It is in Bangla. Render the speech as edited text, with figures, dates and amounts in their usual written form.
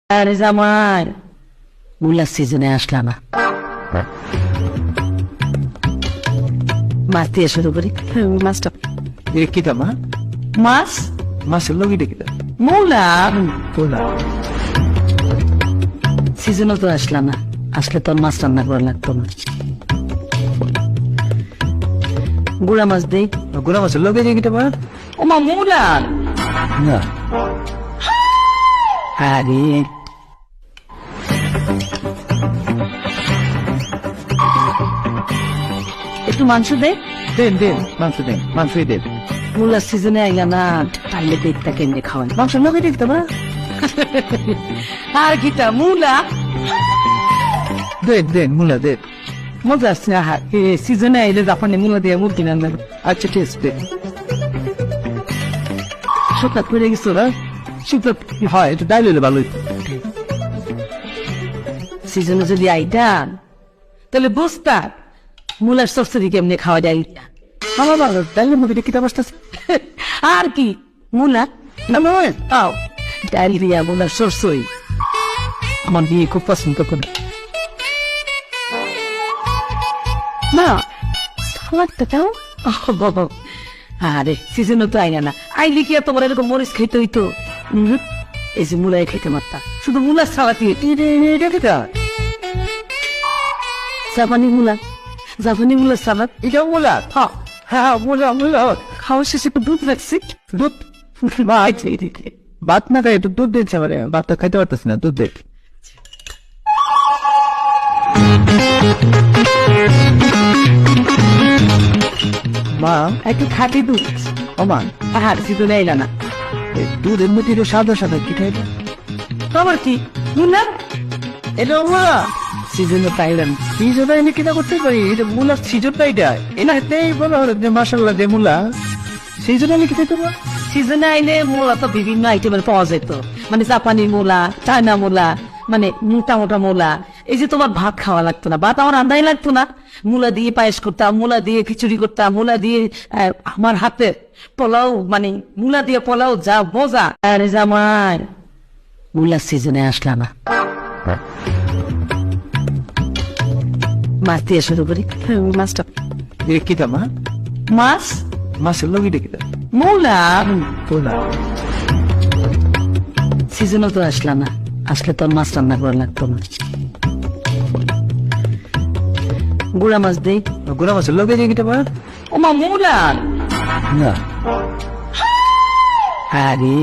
আরে জামাই মুলার সিজনে আসলা না, মাছ দিয়ে শুরু করি। মাছটা কিতা মা মাছ মাছের লগিটা কিতা মুলা তোলা সিজনও তো আসলা না, আসলে তোর মাছ রান্না করা লাগতো না। গুড়া মাছ দেই। গুড়া মাছের লগে যে কিতা মা ওমা মুলা না আরে একটু মাংস দে। দেন দেন মাংস দেন মাংসই দেন মুলার সিজনে আইলা না, তাইলে পেটটা কেমনে খাওয়ান। মাংসের লগে যে কিতা মা আর কিটা মুলা দেন দেন মুলা দেন মজা আসছে। আহা সিজনে আইলে জাপানি মুলা দিয়ে মুরগি রান্না করে। আচ্ছা ঠিক আছে দেন শুকনা পড়ে গেছো না, শুক্তো হয় একটু ডাইল হইলে ভালো হইতো সিজনে যদি আইতাম তাহলে বুঝতাম মুলার সরসরি কেমনে খাওয়া যায়। আমার ভালো ডাইলের মধ্যে কিতা বসতেছে আর কি মুলা না নয় তাও ডায়রিয়া মুলার সরসই আমার বিয়ে খুব পছন্দ করে। মা সালাদটা দাও। বাবা আরে সিজনও তো আইনা না, আইলে কি আর তোমার এরকম মরিচ খাইতে হইতো? এই যে মুলাই খাইতে মারতা, শুধু মুলার সালাতি। এটা কিতা জাপানি মুলা, জাপানি মুলার সালাদ। এটা মুলা হ্যাঁ হ্যাঁ মুলা মুলা খাওয়া শেষে একটু দুধ রাখছি। দুধ মা আইছে ভাত না খাই একটু দুধ দিচ্ছে আমার ভাতটা খাইতে পারতেছি না দুধ দে মা একটু খাটি দুধ। ও মা আর সিজনে আইলা না, এই দুধের মধ্যে একটু সাদা সাদা কি খাইবে খবর কি মুলা এটা মা সিজনে পাইলাম। সিজনটা এনে কিনা করতে পারি এটা মুলার সিজনটা এটা এনাতেই বলা হলো যে মাসাল্লাহ যে মুলা সেই জন্য আমি কি খাইতে পারি সিজনে আইলে মূলা তো বিভিন্ন আইটেমের পাওয়া যেত, মানে জাপানি মূলা, চায়না মূলা, মানে মোটা মোটা মূলা। এই যে তোমার ভাত খাওয়া লাগতো না, ভাত আমার আন্দাই লাগতো না। মূলা দিয়ে পায়েস করতাম, মূলা দিয়ে খিচুড়ি করতাম, মূলা দিয়ে আমার হাতে পোলাও, মানে মূলা দিয়ে পোলাও যা মজা। আরে জামাই মূলার সিজনে আসলা না, মাছ দিয়ে শুরু করি। মাছটা কিতা মা মাছ মাছের লগিটা কিতা মূলা তোলা সিজনও তো আসলা না, আসলে তোর মাছ রান্না করা লাগতো না। গুড়া মাছ দেই। গুড়া মাছের লগে যে কিতা মা ওমা মুলা না আরে